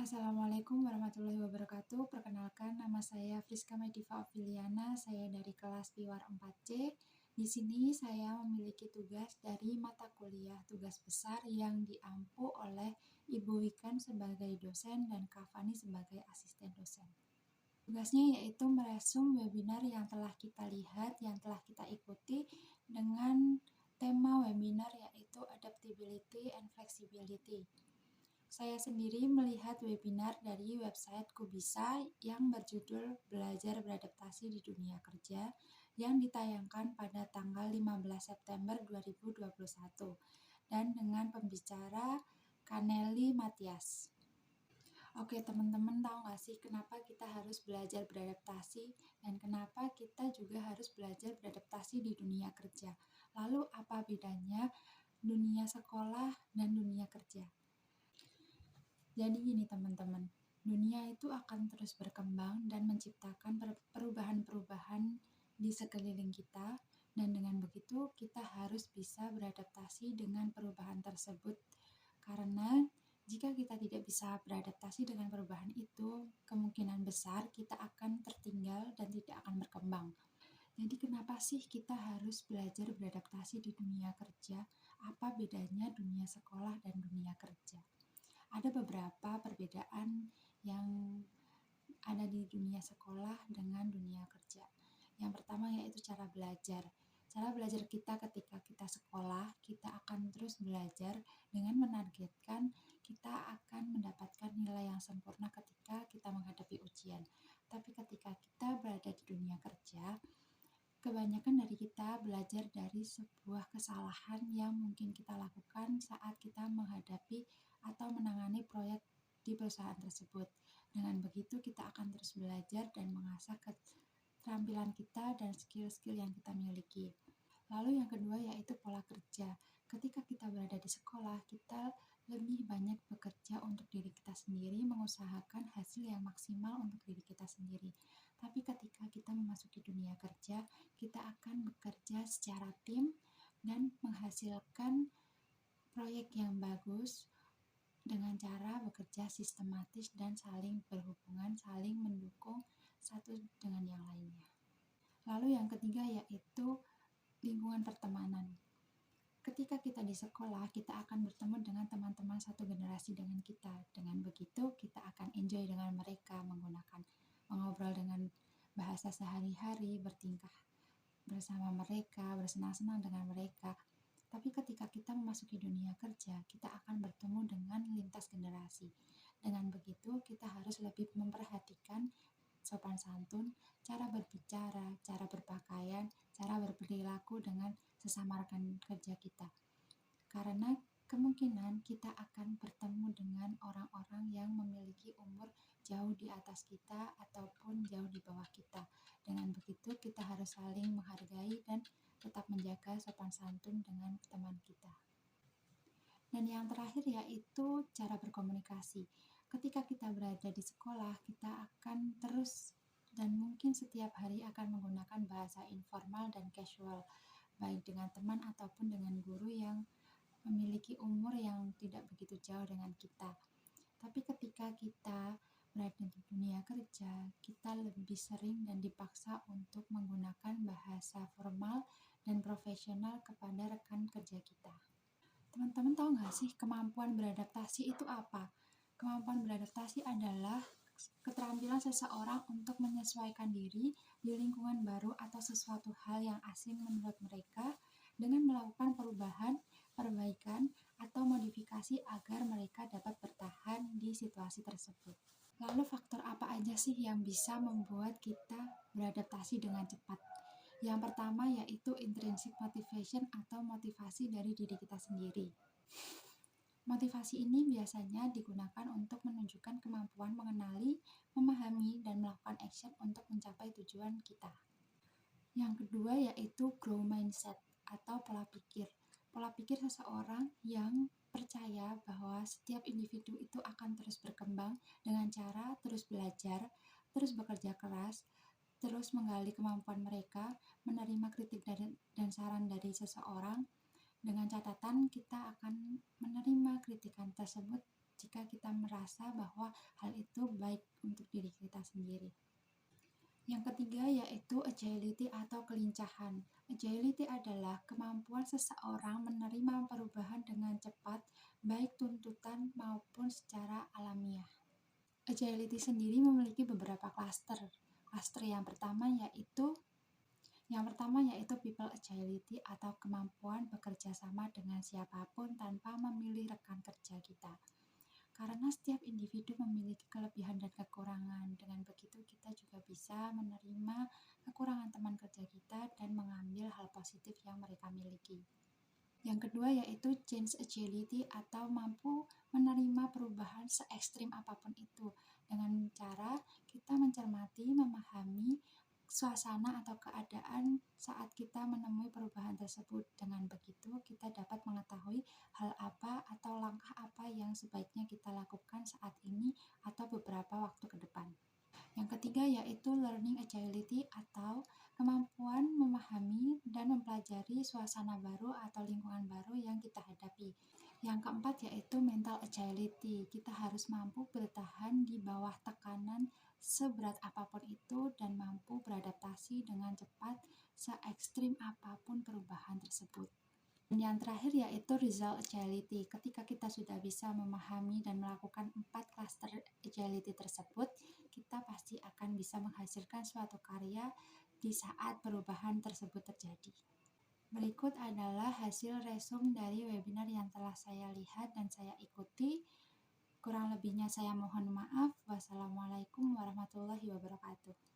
Assalamualaikum warahmatullahi wabarakatuh. Perkenalkan, nama saya Friska Mediva Ofiliana. Saya dari kelas Piwar 4C. Di sini saya memiliki tugas dari mata kuliah tugas besar yang diampu oleh Ibu Wikan sebagai dosen dan Kak Fani sebagai asisten dosen. Tugasnya yaitu meresum webinar yang telah kita lihat, yang telah kita ikuti dengan tema webinar yaitu Adaptability and Flexibility. Saya sendiri melihat webinar dari website Kubisa yang berjudul Belajar Beradaptasi di Dunia Kerja yang ditayangkan pada tanggal 15 September 2021 dan dengan pembicara Kaneli Matias. Oke teman-teman, tahu nggak sih kenapa kita harus belajar beradaptasi dan kenapa kita juga harus belajar beradaptasi di dunia kerja? Lalu apa bedanya dunia sekolah dan dunia kerja? Jadi gini teman-teman, dunia itu akan terus berkembang dan menciptakan perubahan-perubahan di sekeliling kita, dan dengan begitu kita harus bisa beradaptasi dengan perubahan tersebut. Karena jika kita tidak bisa beradaptasi dengan perubahan itu, kemungkinan besar kita akan tertinggal dan tidak akan berkembang. Jadi kenapa sih kita harus belajar beradaptasi di dunia kerja? Apa bedanya dunia sekolah dan dunia kerja? Ada beberapa perbedaan yang ada di dunia sekolah dengan dunia kerja. Yang pertama yaitu cara belajar. Cara belajar kita ketika kita sekolah, kita akan terus belajar dengan menargetkan kita akan mendapatkan nilai yang sempurna ketika kita menghadapi ujian. Tapi ketika kita berada di dunia kerja, kebanyakan dari kita belajar dari sebuah kesalahan yang mungkin kita lakukan saat kita menghadapi atau menangani proyek di perusahaan tersebut. Dengan begitu kita akan terus belajar dan mengasah keterampilan kita dan skill-skill yang kita miliki. Lalu yang kedua yaitu pola kerja. Ketika kita berada di sekolah, kita lebih banyak bekerja untuk diri kita sendiri, mengusahakan hasil yang maksimal untuk diri kita sendiri. Tapi ketika kita memasuki dunia kerja, kita akan bekerja secara tim dan menghasilkan proyek yang bagus dengan cara bekerja sistematis dan saling berhubungan, saling mendukung satu dengan yang lainnya. Lalu yang ketiga yaitu lingkungan pertemanan. Ketika kita di sekolah, kita akan bertemu dengan teman-teman satu generasi dengan kita. Dengan begitu, kita akan enjoy dengan mereka, mengobrol dengan bahasa sehari-hari, bertingkah bersama mereka, bersenang-senang dengan mereka. Tapi ketika kita memasuki dunia kerja, kita akan bertemu dengan lintas generasi. Dengan begitu, kita harus lebih memperhatikan sopan santun, cara berbicara, cara berpakaian, cara berperilaku dengan sesama rekan kerja kita. Karena kemungkinan kita akan bertemu dengan orang-orang yang memiliki umur jauh di atas kita ataupun jauh di bawah kita. Dengan begitu kita harus saling menghargai dan tetap menjaga sopan santun dengan teman kita. Dan yang terakhir yaitu cara berkomunikasi. Ketika kita berada di sekolah, kita akan terus dan mungkin setiap hari akan menggunakan bahasa informal dan casual, baik dengan teman ataupun dengan guru yang memiliki umur yang tidak begitu jauh dengan kita. Tapi ketika kita berada di dunia kerja, kita lebih sering dan dipaksa untuk menggunakan bahasa formal dan profesional kepada rekan kerja kita. Teman-teman tahu nggak sih kemampuan beradaptasi itu apa? Kemampuan beradaptasi adalah keterampilan seseorang untuk menyesuaikan diri di lingkungan baru atau sesuatu hal yang asing menurut mereka dengan melakukan perubahan, perbaikan, atau modifikasi agar mereka dapat bertahan di situasi tersebut. Lalu faktor apa aja sih yang bisa membuat kita beradaptasi dengan cepat? Yang pertama yaitu intrinsic motivation atau motivasi dari diri kita sendiri. Motivasi ini biasanya digunakan untuk menunjukkan kemampuan mengenali, memahami, dan melakukan action untuk mencapai tujuan kita. Yang kedua yaitu growth mindset atau pola pikir. Pola pikir seseorang yang percaya bahwa setiap individu itu akan terus berkembang dengan cara terus belajar, terus bekerja keras, terus menggali kemampuan mereka, menerima kritik dan saran dari seseorang, dengan catatan kita akan menerima kritikan tersebut jika kita merasa bahwa hal itu baik untuk diri kita sendiri. Yang ketiga yaitu agility atau kelincahan. Agility adalah kemampuan seseorang menerima perubahan dengan cepat, baik tuntutan maupun secara alamiah. Agility sendiri memiliki beberapa klaster. Klaster yang pertama yaitu people agility atau kemampuan bekerja sama dengan siapapun tanpa memilih rekan kerja kita. Karena setiap individu memiliki kelebihan dan kekurangan, dengan begitu kita juga bisa menerima kekurangan teman kerja kita dan mengambil hal positif yang mereka miliki. Yang kedua yaitu change agility atau mampu menerima perubahan se-ekstrim apapun itu, dengan cara kita mencermati, memahami suasana atau keadaan saat kita menemui perubahan tersebut. Dengan begitu kita dapat mengetahui hal apa atau langkah apa yang sebaiknya kita lakukan saat ini atau beberapa waktu ke depan. Yang ketiga yaitu learning agility atau kemampuan memahami dan mempelajari suasana baru atau lingkungan baru yang kita hadapi. Yang keempat yaitu mental agility. Kita harus mampu bertahan di bawah tekanan seberat apapun itu dan mampu beradaptasi dengan cepat se-ekstrim apapun perubahan tersebut. Dan yang terakhir yaitu result agility. Ketika kita sudah bisa memahami dan melakukan 4 cluster agility tersebut, kita pasti akan bisa menghasilkan suatu karya di saat perubahan tersebut terjadi. Berikut adalah hasil resume dari webinar yang telah saya lihat dan saya ikuti. Kurang lebihnya saya mohon maaf. Wassalamualaikum warahmatullahi wabarakatuh.